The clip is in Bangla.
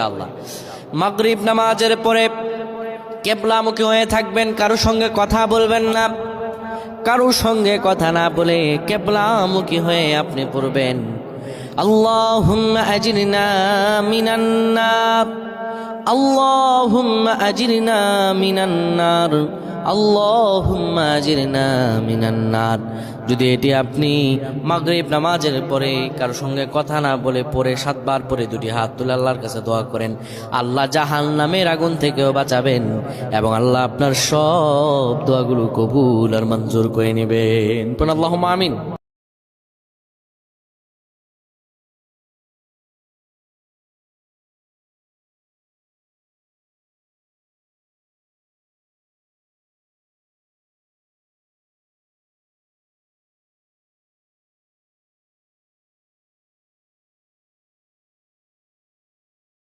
ইনশাআল্লাহ। মাগরিব নামাজের পরে কিবলামুখী হয়ে থাকবেন, কারো সঙ্গে কথা বলবেন না, কারো সঙ্গে কথা না বলে কিবলামুখী হয়ে আপনি পড়বেন আল্লাহুম্মা আজরিনা মিনান নার, আল্লাহুম্মা আজরিনা মিনান নার, আল্লাহুম্মা আজরিনা মিনান নার। যদি এটি আপনি মাগরিব নামাজের পরে কারো সঙ্গে কথা না বলে পড়ে 7 বার পরে দুটি হাত তুলে আল্লাহর কাছে দোয়া করেন, আল্লাহ জাহান্নামের আগুন থেকেও বাঁচাবেন এবং আল্লাহ আপনার সব দোয়াগুলো কবুল আর মঞ্জুর করে নেবেন। আল্লাহুম্মা আমিন।